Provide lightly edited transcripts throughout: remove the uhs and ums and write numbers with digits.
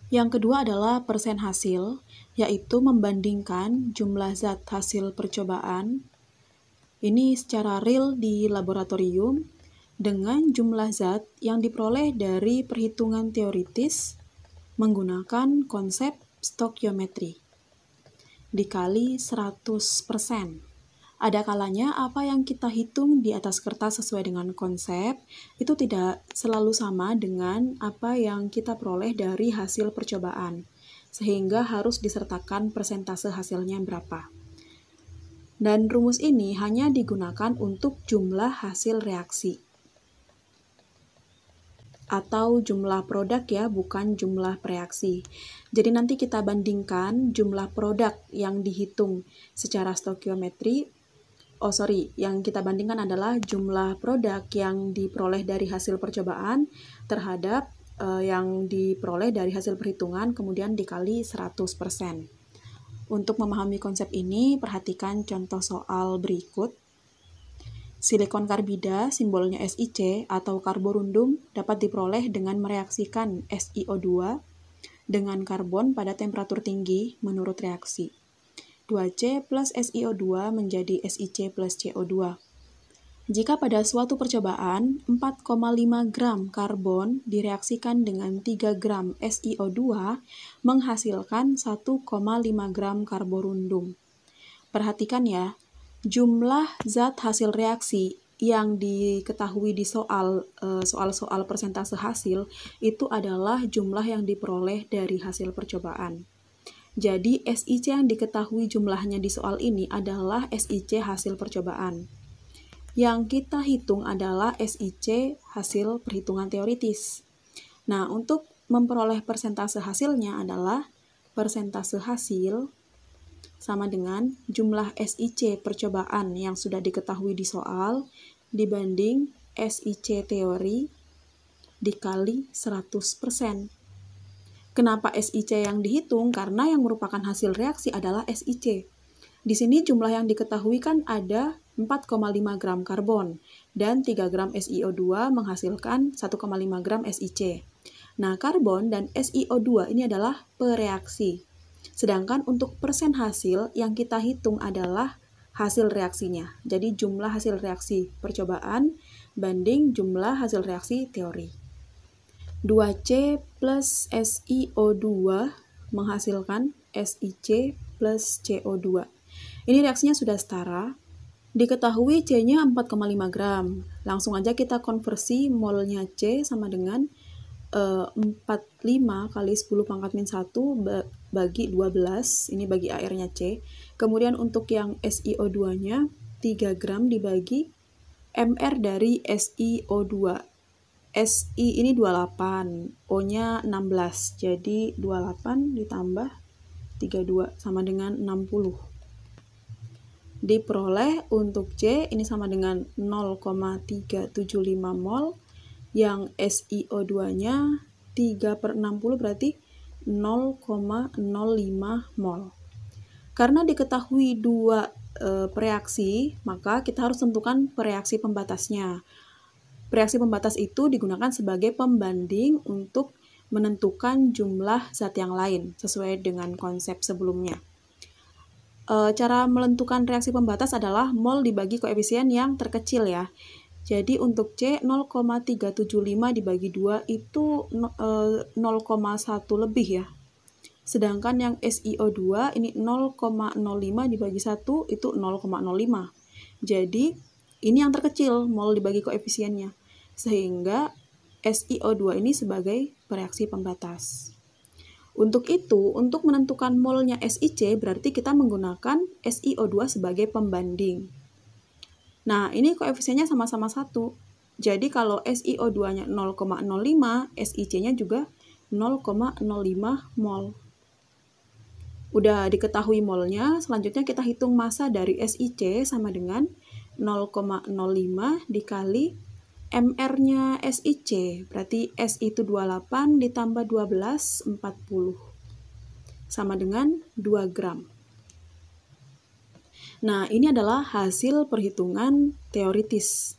Yang kedua adalah persen hasil, yaitu membandingkan jumlah zat hasil percobaan, ini secara real di laboratorium, dengan jumlah zat yang diperoleh dari perhitungan teoritis menggunakan konsep stokiometri, dikali 100%. Ada kalanya apa yang kita hitung di atas kertas sesuai dengan konsep itu tidak selalu sama dengan apa yang kita peroleh dari hasil percobaan, sehingga harus disertakan persentase hasilnya berapa. Dan rumus ini hanya digunakan untuk jumlah hasil reaksi atau jumlah produk ya, bukan jumlah reaksi. Jadi nanti kita bandingkan jumlah produk yang dihitung secara stokiometri. Yang kita bandingkan adalah jumlah produk yang diperoleh dari hasil percobaan terhadap yang diperoleh dari hasil perhitungan, kemudian dikali 100%. Untuk memahami konsep ini, perhatikan contoh soal berikut. Silikon karbida, simbolnya SiC, atau karborundum dapat diperoleh dengan mereaksikan SiO2 dengan karbon pada temperatur tinggi menurut reaksi. 2C plus SiO2 menjadi SiC plus CO2. Jika pada suatu percobaan 4,5 gram karbon direaksikan dengan 3 gram SiO2 menghasilkan 1,5 gram karborundum. Perhatikan ya, jumlah zat hasil reaksi yang diketahui di soal-soal persentase hasil itu adalah jumlah yang diperoleh dari hasil percobaan. Jadi SiC yang diketahui jumlahnya di soal ini adalah SiC hasil percobaan. Yang kita hitung adalah SiC hasil perhitungan teoritis. Nah, untuk memperoleh persentase hasilnya adalah persentase hasil sama dengan jumlah SiC percobaan yang sudah diketahui di soal dibanding SiC teori dikali 100%. Kenapa SiC yang dihitung? Karena yang merupakan hasil reaksi adalah SiC. Di sini jumlah yang diketahui kan ada 4,5 gram karbon dan 3 gram SiO2 menghasilkan 1,5 gram SiC. Nah, karbon dan SiO2 ini adalah pereaksi. Sedangkan untuk persen hasil yang kita hitung adalah hasil reaksinya. Jadi jumlah hasil reaksi percobaan banding jumlah hasil reaksi teori. 2C plus SiO2 menghasilkan SiC plus CO2. Ini reaksinya sudah setara. Diketahui C-nya 4,5 gram. Langsung aja kita konversi molnya C sama dengan 45 kali 10 pangkat min 1 bagi 12, ini bagi airnya C. Kemudian untuk yang SiO2-nya 3 gram dibagi mR dari SiO2. Si ini 28, O-nya 16, jadi 28 ditambah 32 sama dengan 60. Diperoleh untuk C ini sama dengan 0,375 mol, yang SiO2-nya 3/60 berarti 0,05 mol. Karena diketahui dua reaksi, maka kita harus tentukan reaksi pembatasnya. Reaksi pembatas itu digunakan sebagai pembanding untuk menentukan jumlah zat yang lain sesuai dengan konsep sebelumnya. Cara menentukan reaksi pembatas adalah mol dibagi koefisien yang terkecil ya. Jadi untuk C 0,375 dibagi 2 itu 0,1 lebih ya. Sedangkan yang SiO2 ini 0,05 dibagi 1 itu 0,05. Jadi ini yang terkecil mol dibagi koefisiennya. Sehingga SiO2 ini sebagai reaksi pembatas. Untuk itu, untuk menentukan molnya SiC berarti kita menggunakan SiO2 sebagai pembanding. Nah, ini koefisiennya sama-sama 1. Jadi kalau SiO2-nya 0,05, SiC-nya juga 0,05 mol. Udah diketahui molnya, selanjutnya kita hitung massa dari SiC sama dengan 0,05 dikali mR-nya SiC. Berarti S itu 28 ditambah 12, 40. Sama dengan 2 gram. Nah, ini adalah hasil perhitungan teoritis.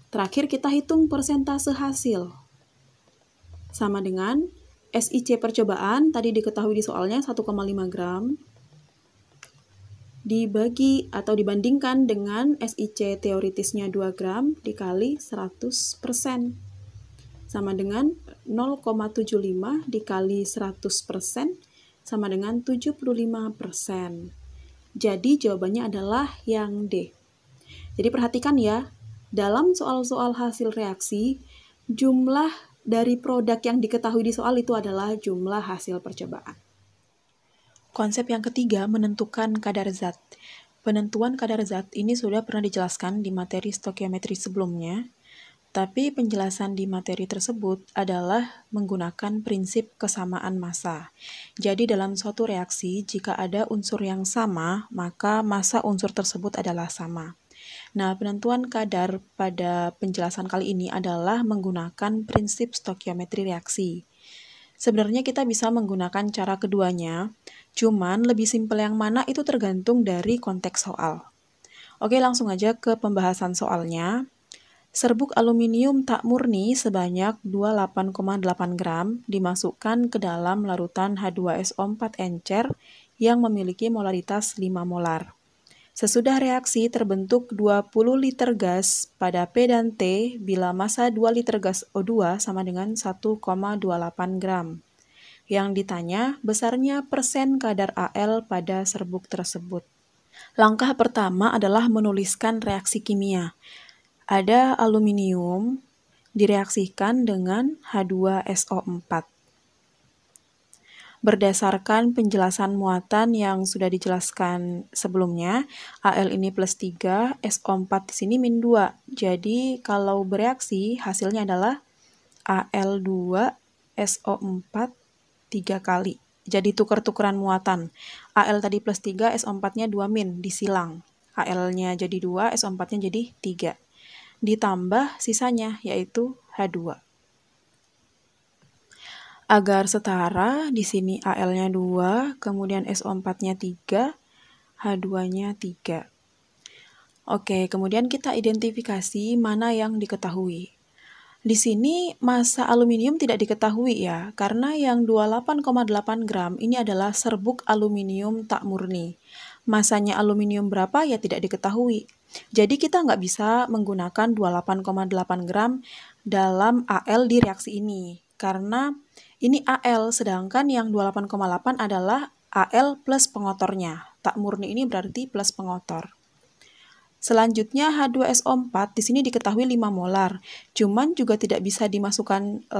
Terakhir kita hitung persentase hasil. Sama dengan SIC percobaan tadi diketahui di soalnya 1,5 gram dibagi atau dibandingkan dengan SIC teoritisnya 2 gram dikali 100%. Sama dengan 0,75 dikali 100% sama dengan 75%. Jadi jawabannya adalah yang D. Jadi perhatikan ya, dalam soal-soal hasil reaksi, jumlah dari produk yang diketahui di soal itu adalah jumlah hasil percobaan. Konsep yang ketiga, menentukan kadar zat. Penentuan kadar zat ini sudah pernah dijelaskan di materi stokiometri sebelumnya, tapi penjelasan di materi tersebut adalah menggunakan prinsip kesamaan massa. Jadi dalam suatu reaksi, jika ada unsur yang sama, maka massa unsur tersebut adalah sama. Nah, penentuan kadar pada penjelasan kali ini adalah menggunakan prinsip stokiometri reaksi. Sebenarnya kita bisa menggunakan cara keduanya, cuman lebih simpel yang mana itu tergantung dari konteks soal. Oke, langsung aja ke pembahasan soalnya. Serbuk aluminium tak murni sebanyak 28,8 gram dimasukkan ke dalam larutan H2SO4 encer yang memiliki molaritas 5 molar. Sesudah reaksi terbentuk 20 liter gas pada P dan T bila massa 2 liter gas O2 sama dengan 1,28 gram. Yang ditanya besarnya persen kadar Al pada serbuk tersebut. Langkah pertama adalah menuliskan reaksi kimia. Ada aluminium direaksikan dengan H2SO4. Berdasarkan penjelasan muatan yang sudah dijelaskan sebelumnya, Al ini plus 3, SO4 di sini min 2. Jadi kalau bereaksi hasilnya adalah Al2, SO4 3 kali. Jadi tuker-tukeran muatan. Al tadi plus 3, SO4-nya 2 min, disilang. Al-nya jadi 2, SO4-nya jadi 3. Ditambah sisanya, yaitu H2. Agar setara, di sini Al-nya 2, kemudian SO4-nya 3, H2-nya 3. Oke, kemudian kita identifikasi mana yang diketahui. Di sini massa aluminium tidak diketahui ya, karena yang 28,8 gram ini adalah serbuk aluminium tak murni. Massanya aluminium berapa ya tidak diketahui. Jadi kita nggak bisa menggunakan 28,8 gram dalam Al di reaksi ini, karena ini Al, sedangkan yang 28,8 adalah Al plus pengotornya. Tak murni ini berarti plus pengotor. Selanjutnya H2SO4 di sini diketahui 5 molar, cuman juga tidak bisa dimasukkan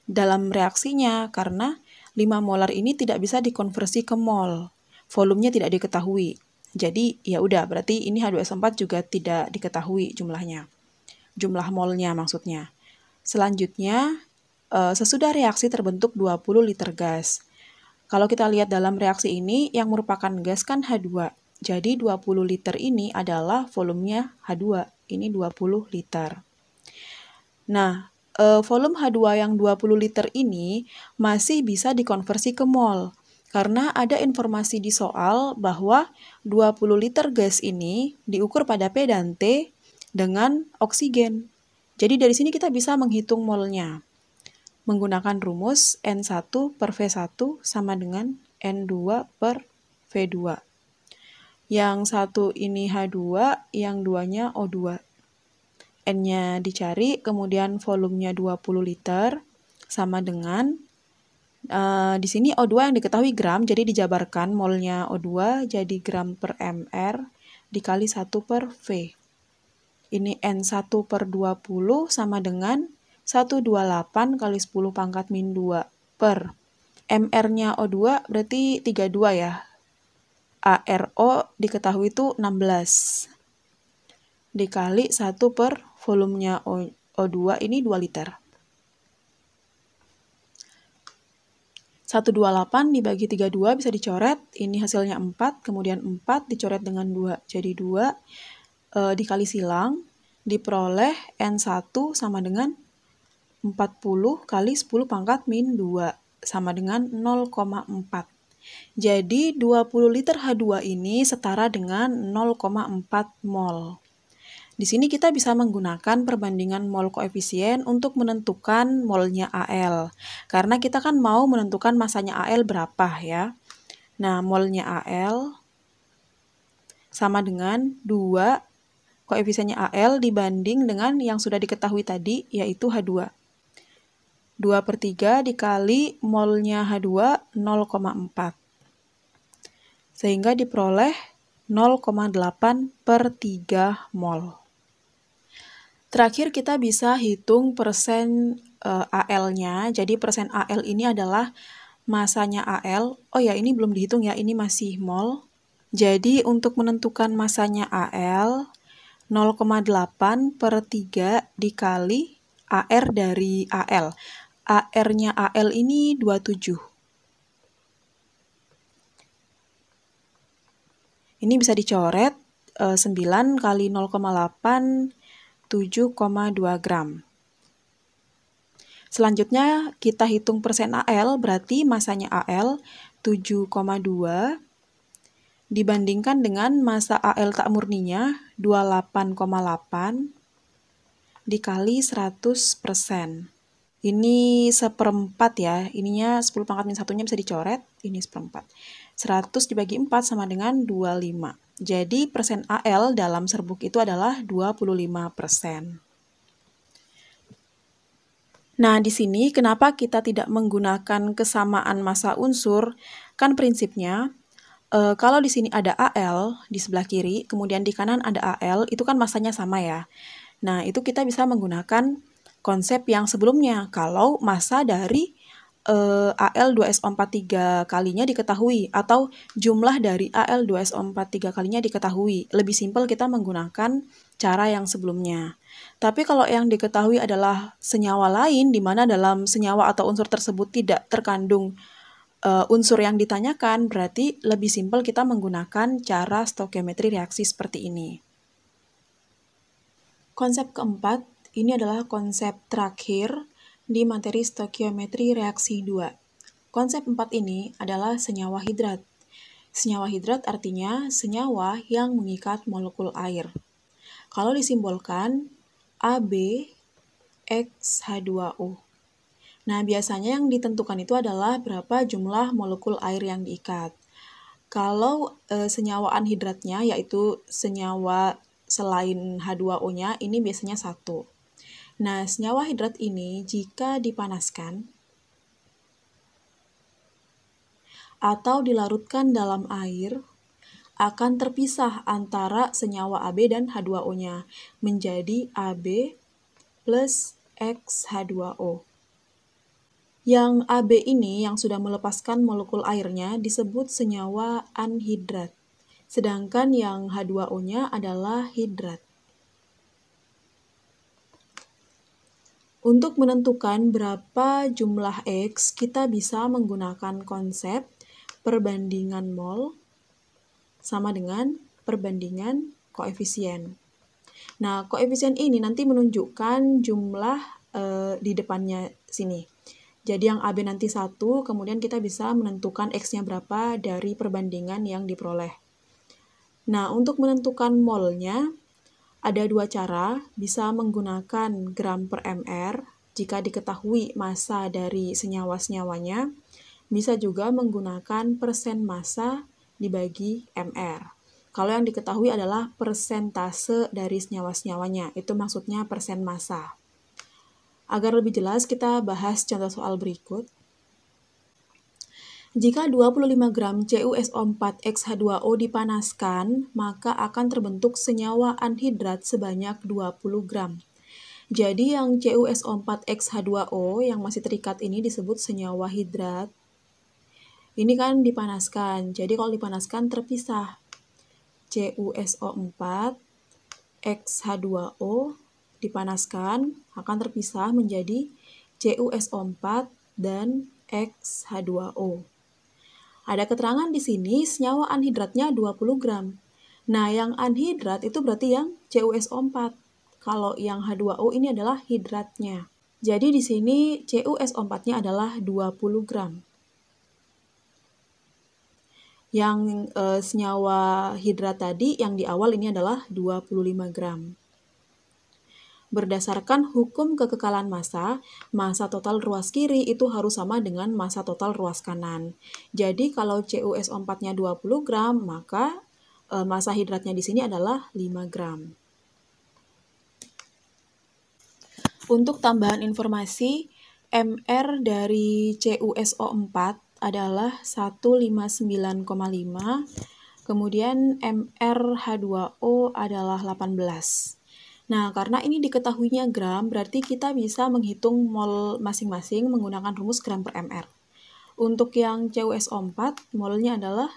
dalam reaksinya karena 5 molar ini tidak bisa dikonversi ke mol. Volumenya tidak diketahui. Jadi ya udah, berarti ini H2SO4 juga tidak diketahui jumlahnya. Jumlah molnya maksudnya. Selanjutnya sesudah reaksi terbentuk 20 liter gas. Kalau kita lihat dalam reaksi ini yang merupakan gas kan H2. Jadi 20 liter ini adalah volumenya H2, ini 20 liter. Nah, volume H2 yang 20 liter ini masih bisa dikonversi ke mol. Karena ada informasi di soal bahwa 20 liter gas ini diukur pada P dan T dengan oksigen. Jadi dari sini kita bisa menghitung molnya. Menggunakan rumus N1 per V1 sama dengan N2 per V2. Yang satu ini H2, yang duanya O2. N-nya dicari, kemudian volumenya 20 liter, sama dengan, di sini O2 yang diketahui gram, jadi dijabarkan molnya O2 jadi gram per mR dikali 1 per V. Ini N1 per 20 sama dengan 128 kali 10 pangkat min 2 per. MR-nya O2 berarti 32 ya. ARO diketahui itu 16 dikali 1 per volumenya O2 ini 2 liter. 128 dibagi 32 bisa dicoret, ini hasilnya 4, kemudian 4 dicoret dengan 2, jadi 2 dikali silang, diperoleh N1 sama dengan 40 kali 10 pangkat min 2, sama dengan 0,4. Jadi 20 liter H2 ini setara dengan 0,4 mol. Di sini kita bisa menggunakan perbandingan mol koefisien untuk menentukan molnya AL. Karena kita kan mau menentukan masanya AL berapa ya. Nah, molnya AL sama dengan 2 koefisiennya AL dibanding dengan yang sudah diketahui tadi, yaitu H2. 2/3 dikali molnya H2 0,4. Sehingga diperoleh 0,8/3 mol. Terakhir kita bisa hitung persen AL-nya. Jadi persen AL ini adalah masanya AL. Oh ya, ini belum dihitung ya, ini masih mol. Jadi untuk menentukan masanya AL, 0,8/3 dikali AR dari AL. AR-nya AL ini 27. Ini bisa dicoret, 9 kali 0,8, 7,2 gram. Selanjutnya kita hitung persen AL, berarti masanya AL 7,2 dibandingkan dengan massa AL tak murninya 28,8 dikali 100%. Ini 1/4 ya, ininya 10 pangkat min 1-nya bisa dicoret, ini 1/4. 100 dibagi 4 sama dengan 25. Jadi persen AL dalam serbuk itu adalah 25%. Nah, di sini kenapa kita tidak menggunakan kesamaan massa unsur? Kan prinsipnya, kalau di sini ada AL di sebelah kiri, kemudian di kanan ada AL, itu kan massanya sama ya. Nah, itu kita bisa menggunakan konsep yang sebelumnya, kalau massa dari AL 2SO43 kalinya diketahui, atau jumlah dari AL 2SO43 kalinya diketahui. Lebih simpel kita menggunakan cara yang sebelumnya. Tapi kalau yang diketahui adalah senyawa lain, di mana dalam senyawa atau unsur tersebut tidak terkandung unsur yang ditanyakan, berarti lebih simpel kita menggunakan cara stokiometri reaksi seperti ini. Konsep keempat, ini adalah konsep terakhir di materi stokiometri reaksi 2. Konsep 4 ini adalah senyawa hidrat. Senyawa hidrat artinya senyawa yang mengikat molekul air. Kalau disimbolkan AB X H2O. Nah, biasanya yang ditentukan itu adalah berapa jumlah molekul air yang diikat. Kalau senyawa anhidratnya, yaitu senyawa selain H2O-nya, ini biasanya 1. Nah, senyawa hidrat ini jika dipanaskan atau dilarutkan dalam air, akan terpisah antara senyawa AB dan H2O-nya, menjadi AB plus X H2O. Yang AB ini yang sudah melepaskan molekul airnya disebut senyawa anhidrat, sedangkan yang H2O-nya adalah hidrat. Untuk menentukan berapa jumlah X, kita bisa menggunakan konsep perbandingan mol sama dengan perbandingan koefisien. Nah, koefisien ini nanti menunjukkan jumlah di depannya sini. Jadi yang AB nanti 1, kemudian kita bisa menentukan X-nya berapa dari perbandingan yang diperoleh. Nah, untuk menentukan molnya, ada 2 cara, bisa menggunakan gram per mr jika diketahui massa dari senyawa-senyawanya, bisa juga menggunakan persen massa dibagi mr. Kalau yang diketahui adalah persentase dari senyawa-senyawanya, itu maksudnya persen massa. Agar lebih jelas, kita bahas contoh soal berikut. Jika 25 gram CuSO4X H2O dipanaskan, maka akan terbentuk senyawa anhidrat sebanyak 20 gram. Jadi yang CuSO4X H2O yang masih terikat ini disebut senyawa hidrat. Ini kan dipanaskan, jadi kalau dipanaskan terpisah. CuSO4X H2O dipanaskan akan terpisah menjadi CuSO4 dan X-H2O. Ada keterangan di sini senyawa anhidratnya 20 gram. Nah, yang anhidrat itu berarti yang CuSO4. Kalau yang H2O ini adalah hidratnya. Jadi di sini CuSO4-nya adalah 20 gram. Yang senyawa hidrat tadi yang di awal ini adalah 25 gram. Berdasarkan hukum kekekalan massa, massa total ruas kiri itu harus sama dengan massa total ruas kanan. Jadi kalau CuSO4-nya 20 gram, maka massa hidratnya di sini adalah 5 gram. Untuk tambahan informasi, MR dari CuSO4 adalah 159,5, kemudian MrH2O adalah 18. Nah, karena ini diketahuinya gram, berarti kita bisa menghitung mol masing-masing menggunakan rumus gram per mr. Untuk yang CuSO4, molnya adalah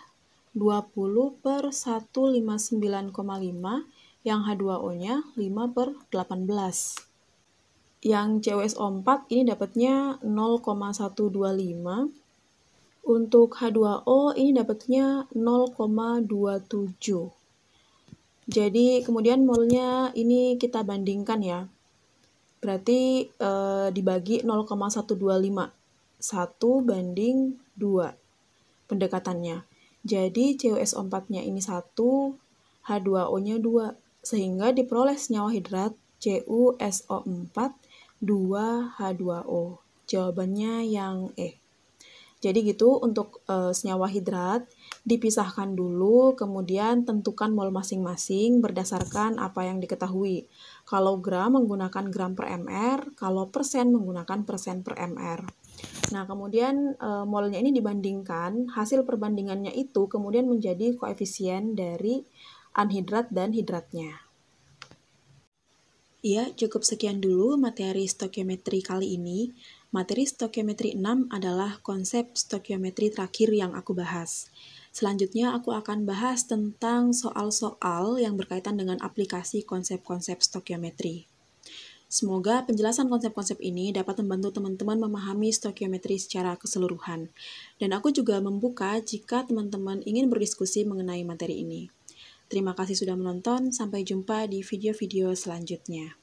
20 per 159,5, yang H2O-nya 5 per 18. Yang CuSO4 ini dapatnya 0,125. Untuk H2O ini dapatnya 0,27. Jadi kemudian molnya ini kita bandingkan ya. Berarti dibagi 0,125. 1 banding 2 pendekatannya. Jadi CuSO4-nya ini 1, H2O-nya 2. Sehingga diperoleh senyawa hidrat CuSO4 2H2O. Jawabannya yang E. Jadi gitu untuk senyawa hidrat dipisahkan dulu, kemudian tentukan mol masing-masing berdasarkan apa yang diketahui. Kalau gram menggunakan gram per mr, kalau persen menggunakan persen per mr. Nah, kemudian molnya ini dibandingkan, hasil perbandingannya itu kemudian menjadi koefisien dari anhidrat dan hidratnya. Ya, cukup sekian dulu materi stokiometri kali ini. Materi stokiometri 6 adalah konsep stokiometri terakhir yang aku bahas. Selanjutnya aku akan bahas tentang soal-soal yang berkaitan dengan aplikasi konsep-konsep stokiometri. Semoga penjelasan konsep-konsep ini dapat membantu teman-teman memahami stokiometri secara keseluruhan. Dan aku juga membuka jika teman-teman ingin berdiskusi mengenai materi ini. Terima kasih sudah menonton, sampai jumpa di video-video selanjutnya.